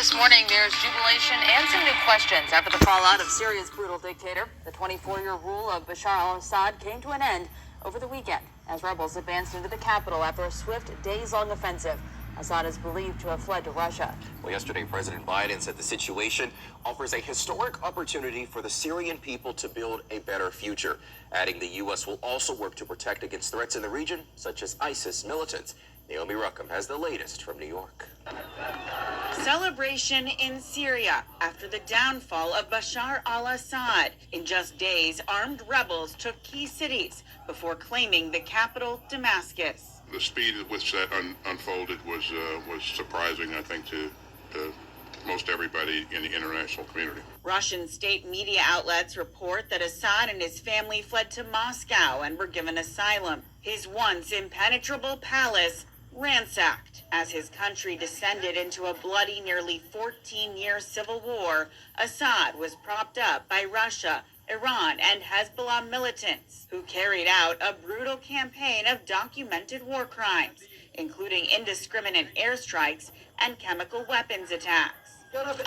This morning, there's jubilation and some new questions after the fallout of Syria's brutal dictator. The 24-year rule of Bashar al-Assad came to an end over the weekend as rebels advanced into the capital after a swift, days-long offensive. Assad is believed to have fled to Russia. Well, yesterday, President Biden said the situation offers a historic opportunity for the Syrian people to build a better future, adding the U.S. will also work to protect against threats in the region, such as ISIS militants. Naomi Ruckham has the latest from New York. Celebration in Syria after the downfall of Bashar al-Assad. In just days, armed rebels took key cities before claiming the capital, Damascus. The speed at which that unfolded was surprising, I think, to most everybody in the international community. Russian state media outlets report that Assad and his family fled to Moscow and were given asylum. His once impenetrable palace ransacked. As his country descended into a bloody, nearly 14-year civil war, Assad was propped up by Russia, Iran, and Hezbollah militants who carried out a brutal campaign of documented war crimes, including indiscriminate airstrikes and chemical weapons attacks.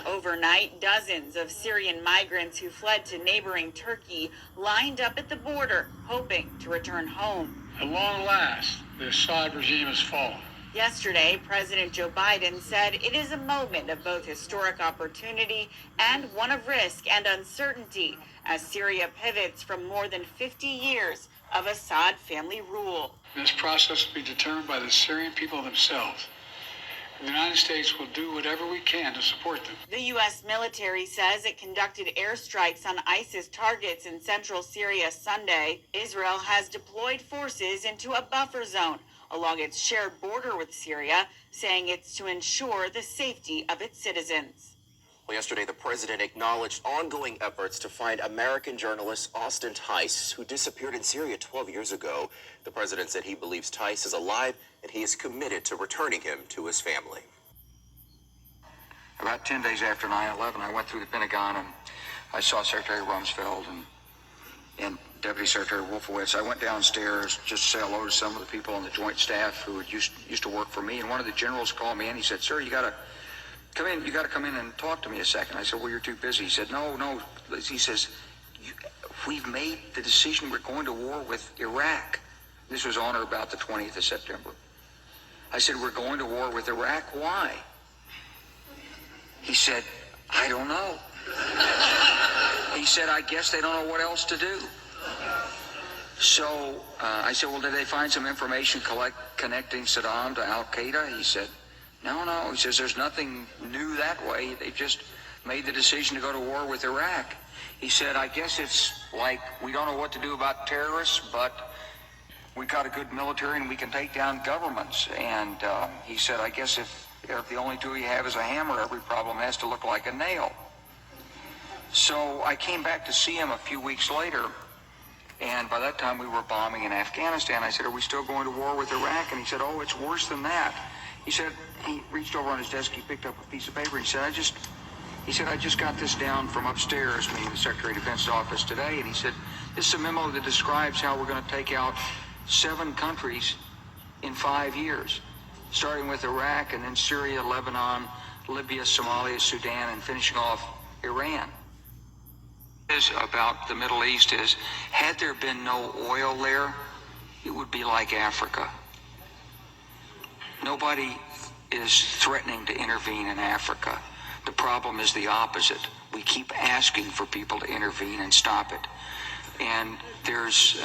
Overnight, dozens of Syrian migrants who fled to neighboring Turkey lined up at the border, hoping to return home. At long last, the Assad regime has fallen. Yesterday, President Joe Biden said it is a moment of both historic opportunity and one of risk and uncertainty as Syria pivots from more than 50 years of Assad family rule. This process will be determined by the Syrian people themselves. The United States will do whatever we can to support them. The U.S. military says it conducted airstrikes on ISIS targets in central Syria Sunday. Israel has deployed forces into a buffer zone along its shared border with Syria, saying it's to ensure the safety of its citizens. Well, yesterday, the president acknowledged ongoing efforts to find American journalist Austin Tice, who disappeared in Syria 12 years ago. The president said he believes Tice is alive and he is committed to returning him to his family. About 10 days after 9/11, I went through the Pentagon and I saw Secretary Rumsfeld and Deputy Secretary Wolfowitz. I went downstairs just to say hello to some of the people on the Joint Staff who used to work for me. And one of the generals called me and he said, "Sir, you got to come in and talk to me a second." I said, "Well, you're too busy." He said, No. He says, "We've made the decision. We're going to war with Iraq." This was on or about the 20th of September. I said, "We're going to war with Iraq. Why?" He said, "I don't know." He said, "I guess they don't know what else to do." So I said, "Well, did they find some information connecting Saddam to Al-Qaeda?" He said, No. He says, "There's nothing new that way. They've just made the decision to go to war with Iraq." He said, "I guess it's like we don't know what to do about terrorists, but we got a good military and we can take down governments." And he said, "I guess if the only tool you have is a hammer, every problem has to look like a nail." So I came back to see him a few weeks later, and by that time we were bombing in Afghanistan. I said, "Are we still going to war with Iraq?" And he said, "Oh, it's worse than that." He said, he reached over on his desk, he picked up a piece of paper, and he said, I just got this down from upstairs, meaning the Secretary of Defense's office today, and he said, "This is a memo that describes how we're going to take out 7 countries in 5 years, starting with Iraq and then Syria, Lebanon, Libya, Somalia, Sudan, and finishing off Iran." About the Middle East is, had there been no oil there, it would be like Africa. Nobody is threatening to intervene in Africa. The problem is the opposite. We keep asking for people to intervene and stop it. And there's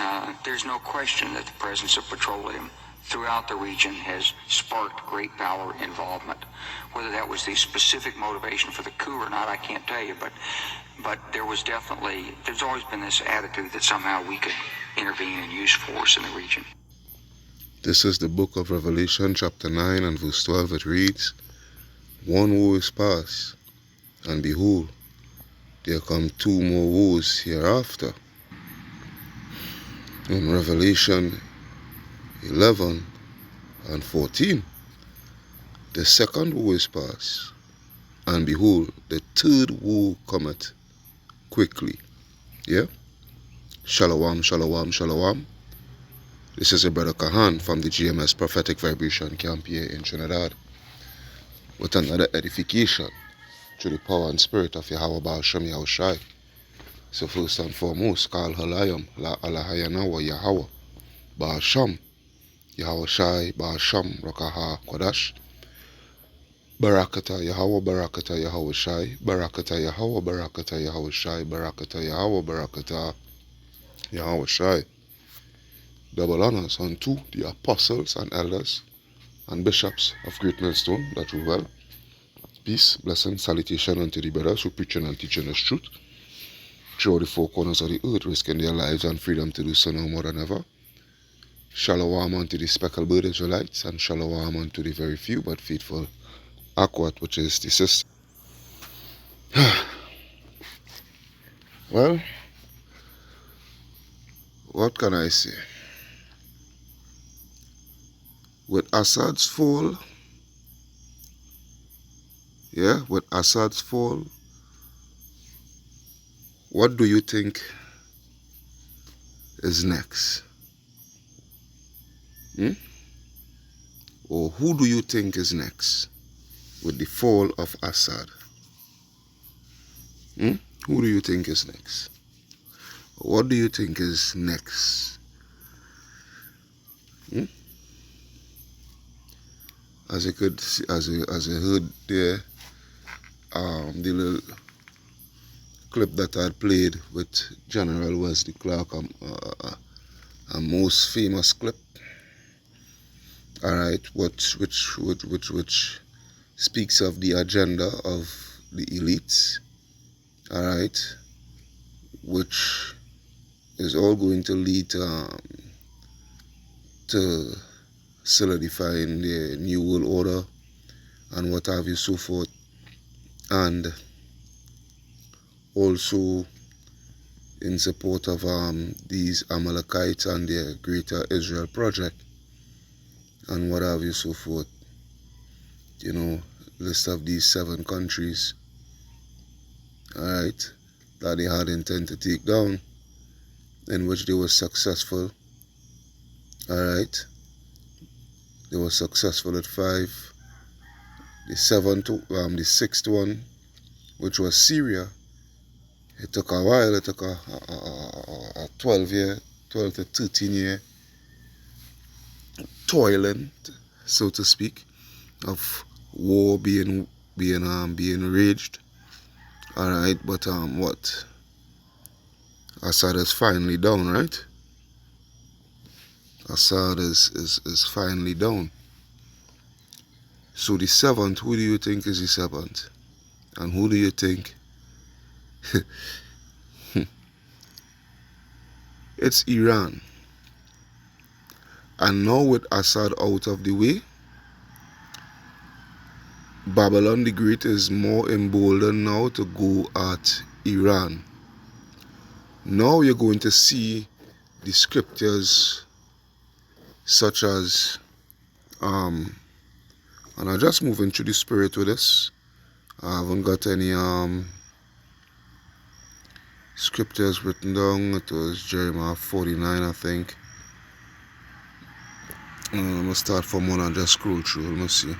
no question that the presence of petroleum throughout the region has sparked great power involvement. Whether that was the specific motivation for the coup or not, I can't tell you, but there's always been this attitude that somehow we could intervene and use force in the region. This is the book of Revelation, chapter 9 and verse 12. It reads, "One woe is past, and behold, there come 2 more woes hereafter." In Revelation 11 and 14, the second woe is past, and behold, the 3rd woe cometh quickly. Yeah? Shalom, shalom, shalom. This is your brother Kahan from the GMS Prophetic Vibration Camp here in Trinidad with another edification through the power and spirit of Yahweh Baal Shem Yahushai. So first and foremost, call Halayim, La Alahayanawa Yahweh, Baal Shem, Yahushai, Baal Shem, Rakaha Kodash, Barakata Yahweh, Barakata Yahushai, Barakata Yahweh, Barakata Yahushai, Barakata Yahweh, Barakata Yahushai. Double honors unto the apostles and elders and bishops of Great Millstone that rule well. Peace, blessing, salutation unto the brothers who preaching and teaching us truth throughout the four corners of the earth, risking their lives and freedom to do so no more than ever. Shalom unto the speckled bird Israelites, and shalom unto the very few but faithful Akwat, which is the sister. Well, what can I say? With Assad's fall, with Assad's fall, what do you think is next? Or who do you think is next with the fall of Assad? Who do you think is next? What do you think is next? As you could see, as you heard there, the little clip that I had played with General Wesley Clark, a most famous clip. All right, which speaks of the agenda of the elites. All right, which is all going to lead to solidifying the new world order and what have you, so forth, and also in support of these Amalekites and their greater Israel project and what have you, so forth. You know, list of these 7 countries, alright, that they had intent to take down, in which they were successful. Alright, they were successful at 5. The 6th one, which was Syria, it took a while. It took a 12 to 13 year toiling, so to speak, of war being raged. All right, but what? Assad is finally down, right? Assad is finally down. So the 7th, who do you think is the 7th? And who do you think? It's Iran. And now with Assad out of the way, Babylon the Great is more emboldened now to go at Iran. Now you're going to see the scriptures such as, and I'm just moving through the spirit with this. I haven't got any scriptures written down. It was Jeremiah 49, I think. I'm going to start from one and just scroll through. Let me see.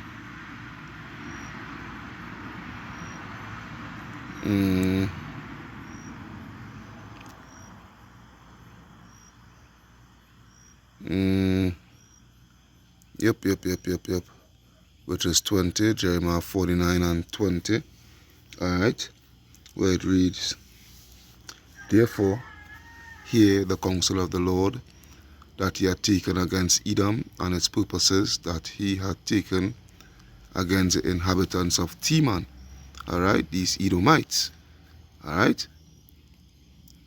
Yep. Which is 20, Jeremiah 49 and 20. Alright, where it reads, "Therefore, hear the counsel of the Lord, that he had taken against Edom, and its purposes that he had taken against the inhabitants of Teman." Alright, these Edomites. Alright,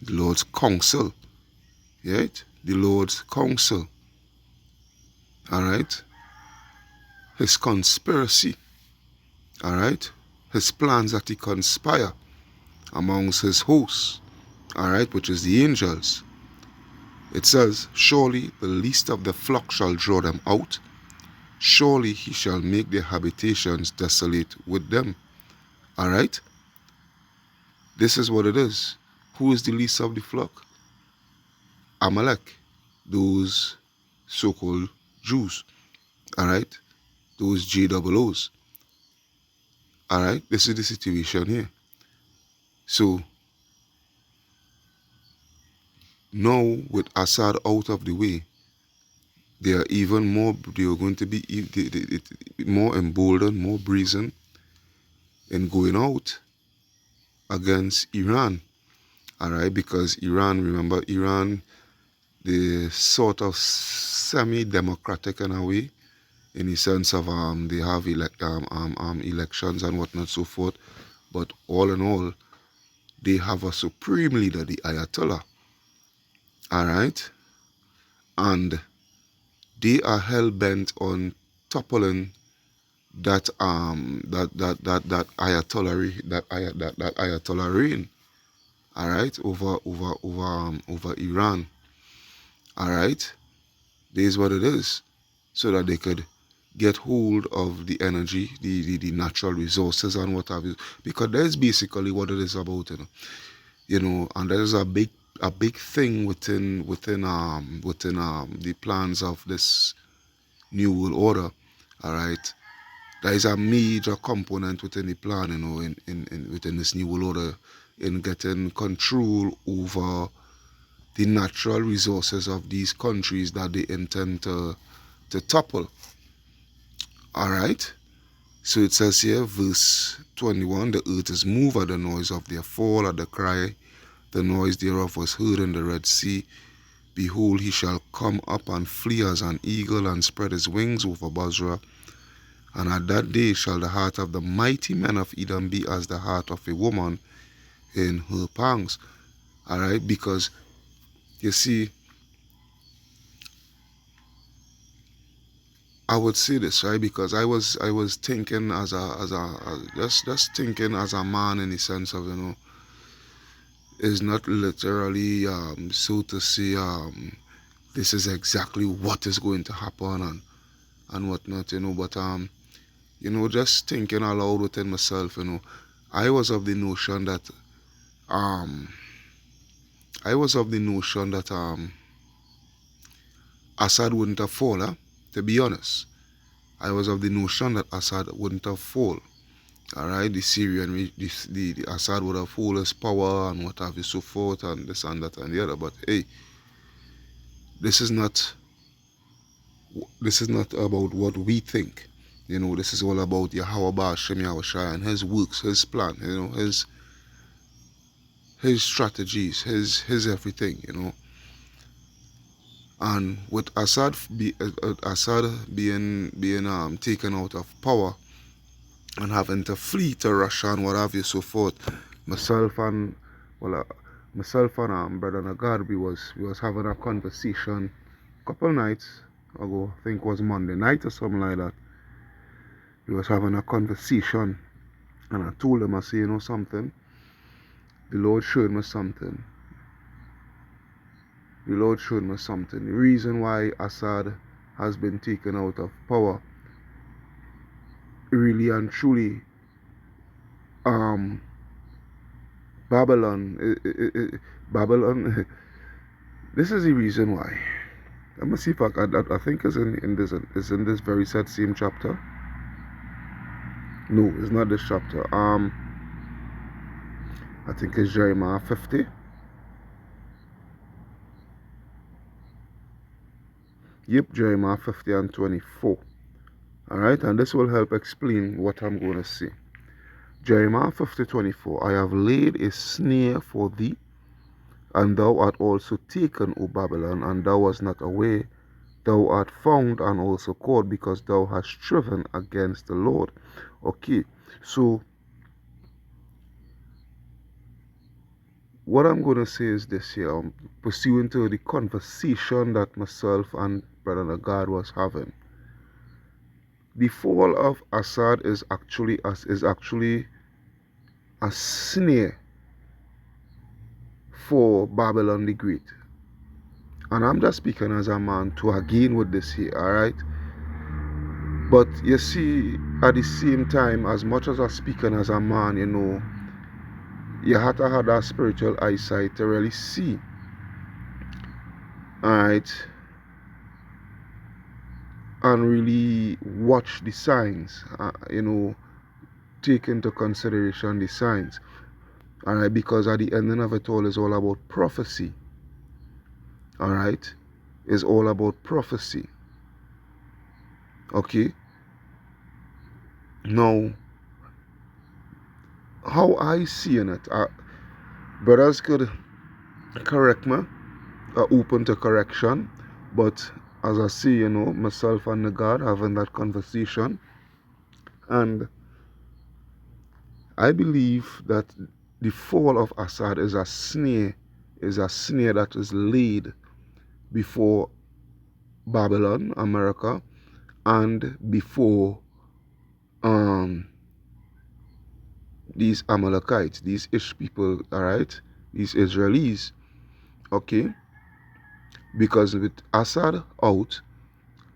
the Lord's counsel. Right? The Lord's counsel. Alright, his conspiracy. Alright, his plans that he conspire amongst his hosts. Alright, which is the angels. It says, "Surely the least of the flock shall draw them out. Surely he shall make their habitations desolate with them." Alright? This is what it is. Who is the least of the flock? Amalek. Those so-called Jews. Alright? Those JOOs. All right, this is the situation here. So now with Assad out of the way, they are even more. They are going to be more emboldened, more brazen in going out against Iran. All right, because Iran, remember, Iran, they sort of semi-democratic in a way, in the sense of they have elections and whatnot, so forth. But all in all, they have a supreme leader, the Ayatollah. All right, and they are hell bent on toppling that Ayatollah that Ayatollah reign. All right, over Iran. All right, this is what it is, so that they could get hold of the energy, the natural resources and what have you. Because that's basically what it is about, and there's a big thing within the plans of this new world order. All right, there is a major component within the plan, within this new world order, in getting control over the natural resources of these countries that they intend to topple. All right. So it says here, verse 21, the earth is moved at the noise of their fall, at the cry, the noise thereof was heard in the Red Sea. Behold, he shall come up and flee as an eagle, and spread his wings over Basra. And at that day shall the heart of the mighty men of Edom be as the heart of a woman in her pangs. All right, because you see, I would say this, right? Because I was thinking just thinking as a man, in the sense of, is not literally so to say this is exactly what is going to happen and whatnot, but just thinking aloud within myself, I was of the notion that um I was of the notion that Assad wouldn't have fallen, to be honest. I was of the notion that Assad wouldn't have fallen. All right, the Syrian, the Assad would have full his power and what have you, so forth, and this and that and the other. But hey, this is not about what we think. This is all about Yahweh Ba'ashem Yahushai and his works, his plan, his strategies, his everything, And with Assad being taken out of power and having to flee to Russia and what have you, so forth, myself and Brother Nagad, we was having a conversation a couple nights ago. I think it was Monday night or something like that. We was having a conversation, and I told him, I say, something, the Lord showed me something. The Lord showed me something. The reason why Assad has been taken out of power, really and truly, Babylon. This is the reason why. Let me see if I think it's in this very same chapter. No, it's not this chapter. I think it's Jeremiah 50. Yep, Jeremiah 50 and 24. Alright, and this will help explain what I'm going to say. Jeremiah 50:24. I have laid a snare for thee, and thou art also taken, O Babylon, and thou wast not aware. Thou art found and also caught, because thou hast striven against the Lord. Okay, so what I'm going to say is this here, pursuant to the conversation that myself and Brother Nagad was having. The fall of Assad is actually a snare for Babylon the Great. And I'm just speaking as a man to again with this here, alright? But you see, at the same time, as much as I'm speaking as a man, you have to have that spiritual eyesight to really see, alright, and really watch the signs, take into consideration the signs. Alright, because at the ending of it all is all about prophecy. Alright? It's all about prophecy. Okay? Now, how I see in it, brothers could correct me, open to correction, but as I see, you know, myself and the God having that conversation, and I believe that the fall of Assad is a snare that is laid before Babylon, America, and before these Amalekites, these Ish people, alright, these Israelis, okay, because with Assad out,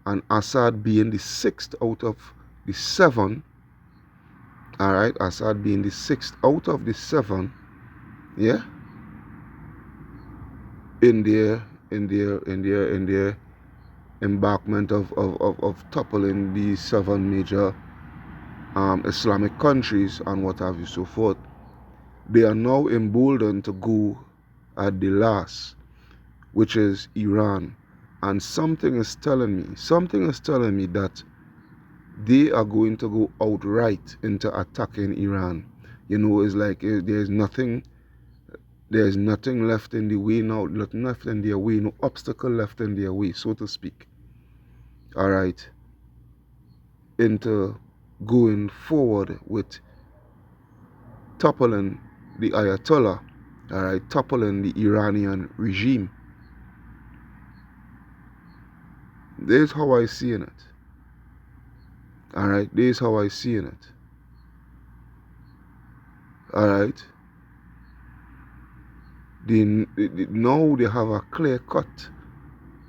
and Assad being the sixth out of the seven, alright, Assad being the sixth out of the seven, yeah, in their embarkment of toppling these seven major Islamic countries and what have you so forth, they are now emboldened to go at the last, which is Iran. And something is telling me that they are going to go outright into attacking Iran. You know, it's like there's nothing left in the way now, nothing left in their way, no obstacle left in their way, so to speak. Alright. Into going forward with toppling the Ayatollah, alright, toppling the Iranian regime. This is how I see in it. Alright, this is how I see in it. Alright. Now they have a clear-cut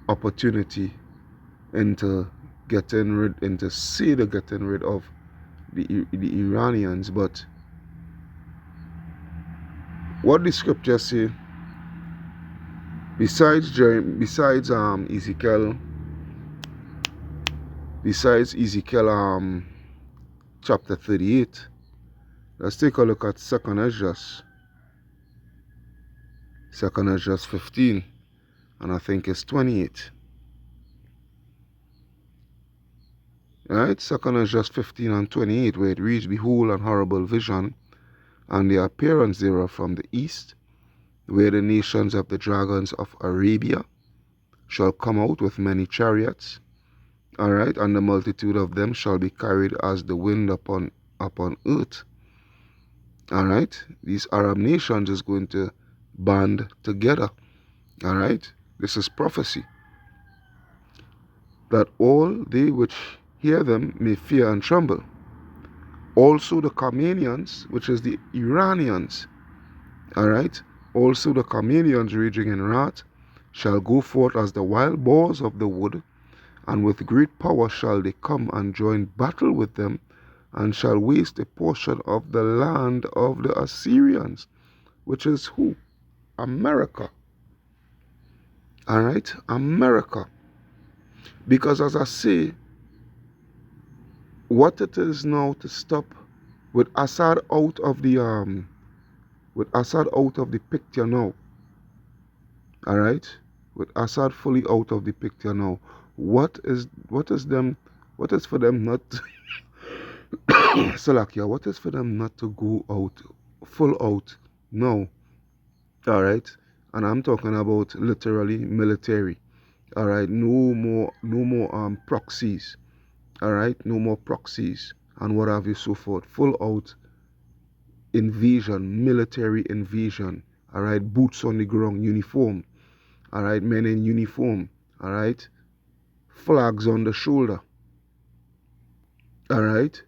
opportunity into getting rid of the Iranians, but what the scriptures say, besides Ezekiel chapter 38, let's take a look at 2nd Esdras 15, and I think it's 28. Right, 2nd Esdras 15 and 28, where it reads, "Behold, an horrible vision, and the appearance thereof from the east, where the nations of the dragons of Arabia shall come out with many chariots, alright, and the multitude of them shall be carried as the wind upon earth." Alright, these Arab nations is going to band together. Alright, this is prophecy. That all they which hear them may fear and tremble. Also the Carmanians, which is the Iranians, alright, also the Carmanians raging in wrath, shall go forth as the wild boars of the wood, and with great power shall they come and join battle with them, and shall waste a portion of the land of the Assyrians, which is who? America. Alright, America. Because as I say, what it is now to stop with Assad out of the picture now. Alright? With Assad fully out of the picture now. What is for them not Salakia, what is for them not to go out full out now? Alright? And I'm talking about literally military. Alright, no more proxies. Alright, no more proxies and what have you so forth. Full out invasion, military invasion. Alright, boots on the ground, uniform. Alright, men in uniform. Alright, flags on the shoulder. Alright,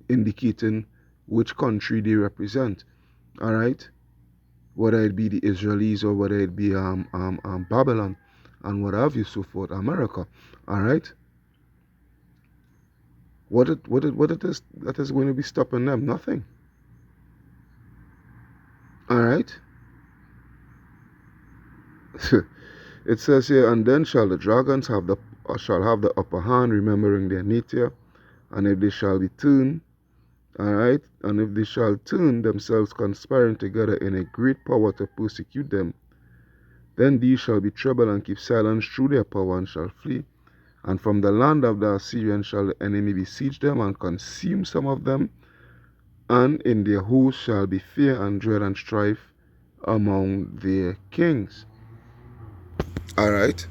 indicating which country they represent. Alright, whether it be the Israelis or whether it be Babylon and what have you so forth, America. Alright, what it is that is going to be stopping them? Nothing. Alright. It says here, "And then shall the dragons shall have the upper hand, remembering their nature, and if they shall be turned Alright, and if they shall turn themselves conspiring together in a great power to persecute them, then these shall be troubled and keep silence through their power and shall flee. And from the land of the Assyrians shall the enemy besiege them and consume some of them, and in their host shall be fear and dread and strife among their kings. Alright,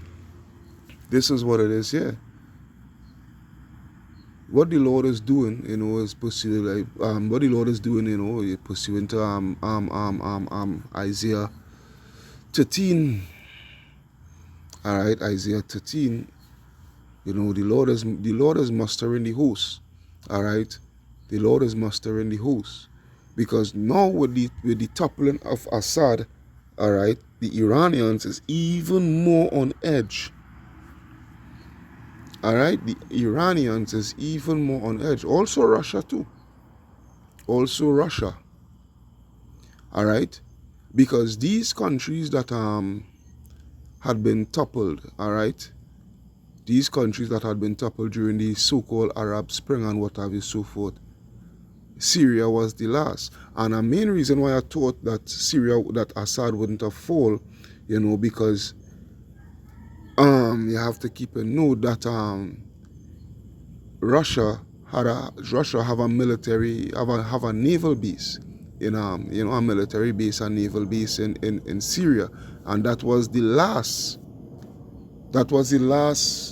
this is what it is here. What the Lord is doing, is pursuing what the Lord is doing, pursuing to Isaiah 13. Alright, Isaiah 13. The Lord is mustering the host. Alright. The Lord is mustering the host. Because now with the toppling of Assad, alright, the Iranians is even more on edge. Alright, the Iranians is even more on edge. Also Russia too. Also Russia. Alright? Because these countries that had been toppled, alright? These countries that had been toppled during the so-called Arab Spring and what have you, so forth, Syria was the last. And a main reason why I thought that Assad wouldn't have fallen, because you have to keep a note that Russia have a military have a naval base in a military base and naval base in Syria, and that was the last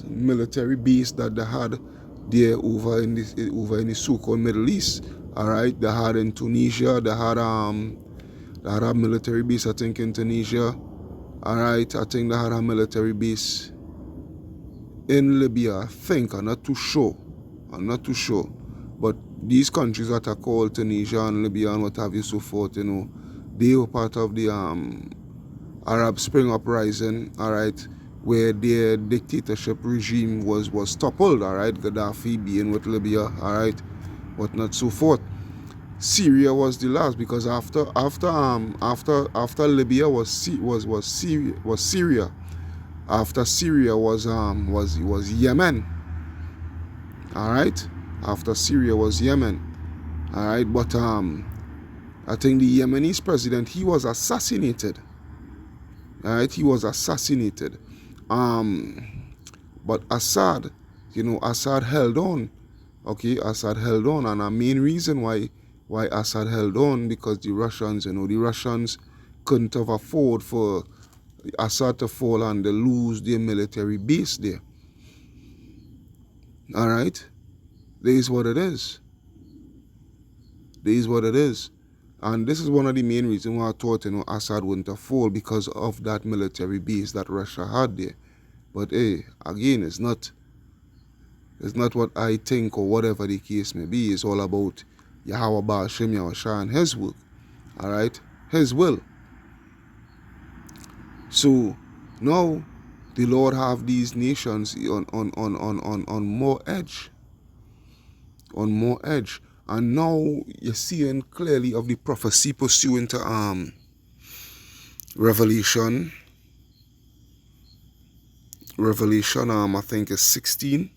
military base that they had there over in the so-called Middle East. Alright, they had in Tunisia, they had a military base, I think, in Tunisia. Alright, I think they had a military base in Libya, I think. I'm not too sure. But these countries that are called Tunisia and Libya and what have you, so forth, they were part of the Arab Spring uprising, alright, where their dictatorship regime was toppled, alright, Gaddafi being with Libya, alright, whatnot, so forth. Syria was the last, because after Libya was Syria. After Syria was Yemen. Alright? After Syria was Yemen. Alright, but I think the Yemenese president, he was assassinated. Alright, he was assassinated. But Assad, Assad held on. Okay, Assad held on, and a main reason why Assad held on, because the Russians couldn't have afford for Assad to fall and they lose their military base there. Alright? This is what it is. And this is one of the main reasons why I thought, Assad wouldn't have fall, because of that military base that Russia had there. But hey, again, it's not what I think or whatever the case may be. It's all about Yahweh Ba'ashem Yahushua and his work. Alright? His will. So now the Lord have these nations on more edge. On more edge. And now you're seeing clearly of the prophecy pursuant to Revelation, I think is 16.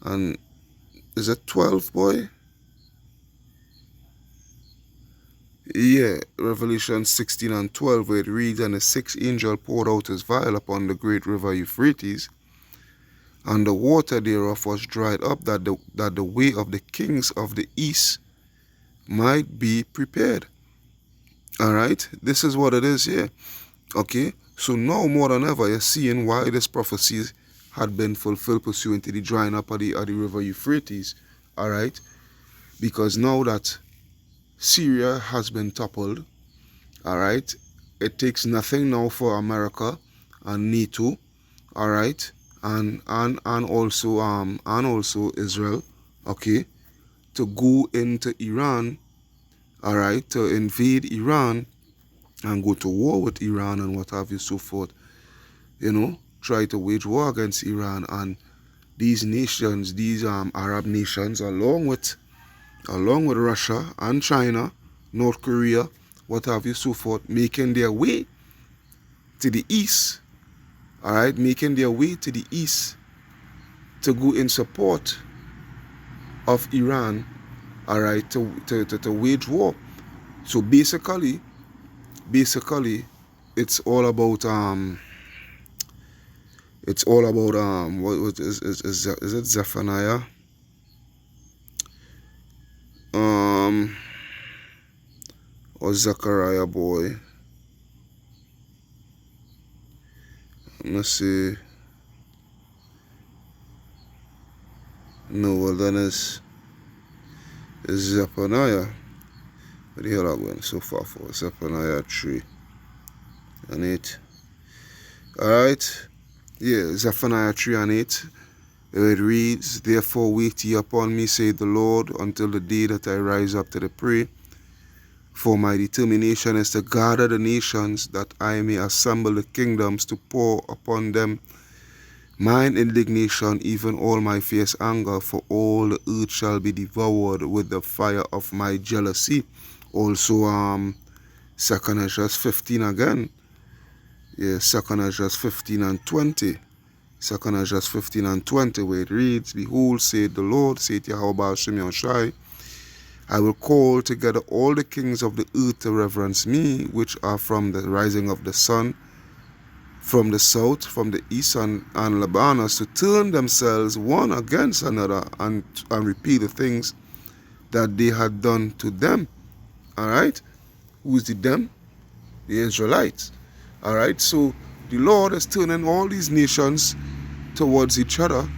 And is it 12, boy? Yeah, Revelation 16 and 12, where it reads, "And the sixth angel poured out his vial upon the great river Euphrates, and the water thereof was dried up, that the way of the kings of the east might be prepared." Alright, this is what it is here. Okay, so now more than ever, you're seeing why this prophecy had been fulfilled pursuant to the drying up of the river Euphrates. Alright, because now that Syria has been toppled, alright, it takes nothing now for America and NATO, alright, and also Israel, okay, to go into Iran, alright, to invade Iran and go to war with Iran and what have you, so forth, try to wage war against Iran. And these nations, these Arab nations, along with Russia and China, North Korea, what have you, so forth, making their way to the east, alright, making their way to the east to go in support of Iran all right, to wage war. So basically, it's all about what is it Zephaniah? Or Zechariah, boy. Let's see. No, well then it's Zephaniah. What the hell I went so far for? Zephaniah 3 and 8. Alright. Yeah, Zephaniah 3 and 8. It reads, "Therefore wait ye upon me, saith the Lord, until the day that I rise up to the prey. For my determination is to gather the nations, that I may assemble the kingdoms, to pour upon them mine indignation, even all my fierce anger, for all the earth shall be devoured with the fire of my jealousy." Also, 2 Ezra 15 again. Yeah, 2 Ezra 15 and 20. 2 Ezra 15 and 20, where it reads, "Behold, saith the Lord, saith Yahweh Shem Shai, I will call together all the kings of the earth to reverence me, which are from the rising of the sun, from the south, from the east, and Lebanon, to turn themselves one against another, and repeat the things that they had done to them." All right? Who is the them? The Israelites. All right? So the Lord is turning all these nations towards each other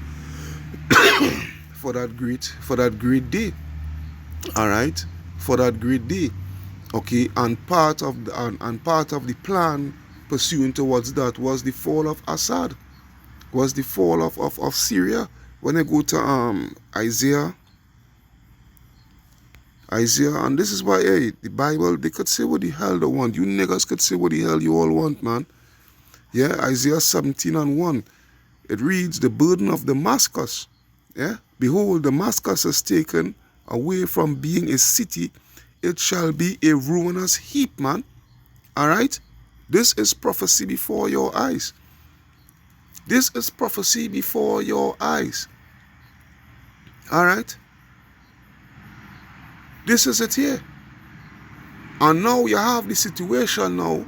for that great day. All right? For that great day. Okay? And part of the plan pursuant towards that was the fall of Assad, was the fall of Syria. When I go to Isaiah, and this is why, hey, the Bible, they could say what the hell they want. You niggas could say what the hell you all want, man. Yeah, Isaiah 17 and 1. It reads, "The burden of Damascus, yeah, behold, Damascus is taken away from being a city, it shall be a ruinous heap," man. All right? This is prophecy before your eyes. This is prophecy before your eyes. All right? This is it here. And now you have the situation now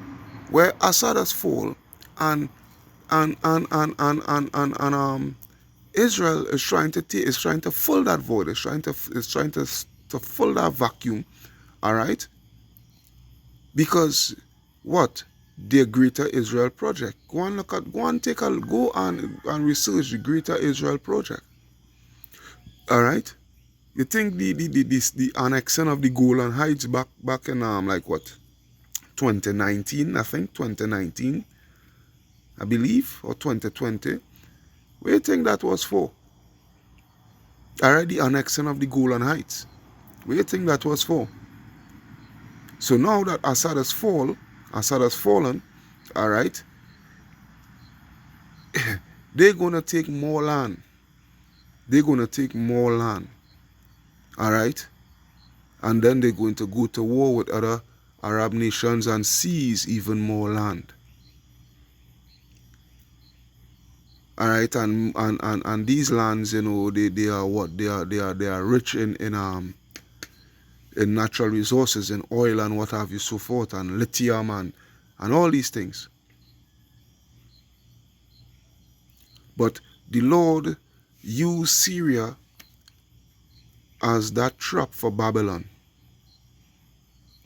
where Assad has fallen, and Israel is trying to fill that void. It's trying to fill that vacuum. All right? Because what? The Greater Israel Project. Go and research the Greater Israel Project. All right? You think the annexing of the Golan Heights back in like what, 2019? I think 2019, I believe, or 2020. What do you think that was for? All right, the annexing of the Golan Heights. What do you think that was for? So now that Assad has fallen, all right, they're gonna take more land. All right, and then they're going to go to war with other Arab nations and seize even more land. All right, and these lands, you know, they are what? They are rich in natural resources, in oil and what have you, so forth, and lithium and all these things. But the Lord used Syria as that trap for Babylon.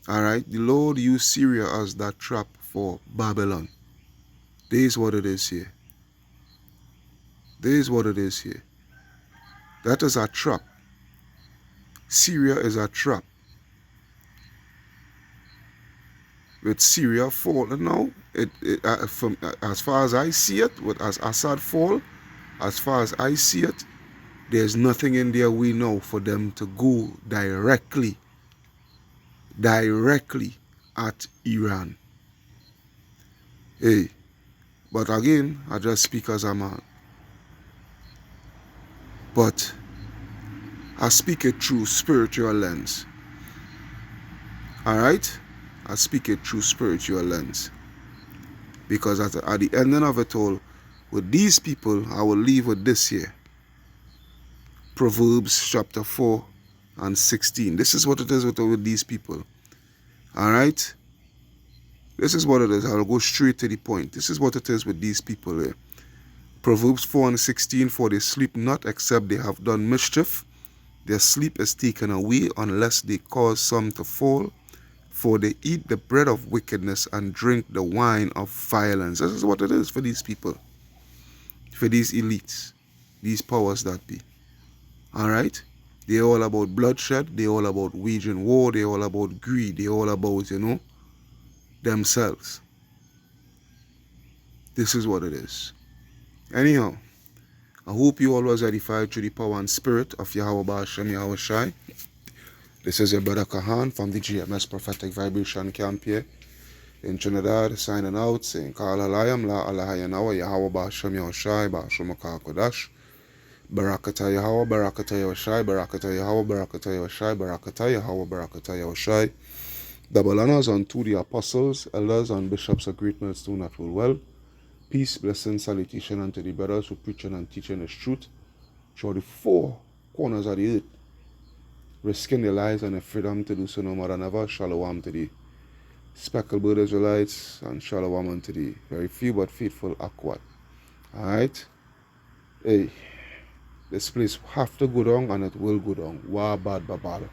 All right, the Lord used Syria as that trap for Babylon. This is what it is here. This is what it is here. That is a trap. Syria is a trap. With Syria falling now, from as far as I see it, as Assad fall, as far as I see it, there's nothing in there we know for them to go directly at Iran. Hey, but again, I just speak as a man. But I speak it through spiritual lens. All right? I speak it through spiritual lens. Because at the ending of it all, with these people, I will leave with this here. Proverbs chapter 4, and 16. This is what it is with these people. Alright? This is what it is. I'll go straight to the point. This is what it is with these people here. Proverbs 4 and 16, for they sleep not except they have done mischief. Their sleep is taken away unless they cause some to fall. For they eat the bread of wickedness and drink the wine of violence. This is what it is for these people. For these elites. These powers that be. Alright? They're all about bloodshed. They're all about waging war. They're all about greed. They're all about, themselves. This is what it is. Anyhow, I hope you all was edified through the power and spirit of Yahweh Ba'ashem Yahweh Shai. This is your brother Kahan from the GMS Prophetic Vibration Camp here in Trinidad, signing out, saying Kal Halayam La Alahayanawa Yahweh Ba'ashem Yahweh Shai Ba'ashem Kodash. Barakata Yahweh, Barakata Yahweh Shai, Barakata Yahweh, Barakata Yahweh Shai, Barakata Yahweh, Barakata Yahweh Shai. Double honors unto the apostles, elders, and bishops of Great Millstone that will well. Peace, blessing, salutation unto the brothers who preaching and teaching His truth throughout the four corners of the earth, risking their lives and their freedom to do so no more than ever. Shalom to the speckled bird Israelites, and shalom unto the very few but faithful Akwat. Alright? Hey, this place have to go down, and it will go down. Wa bad babada.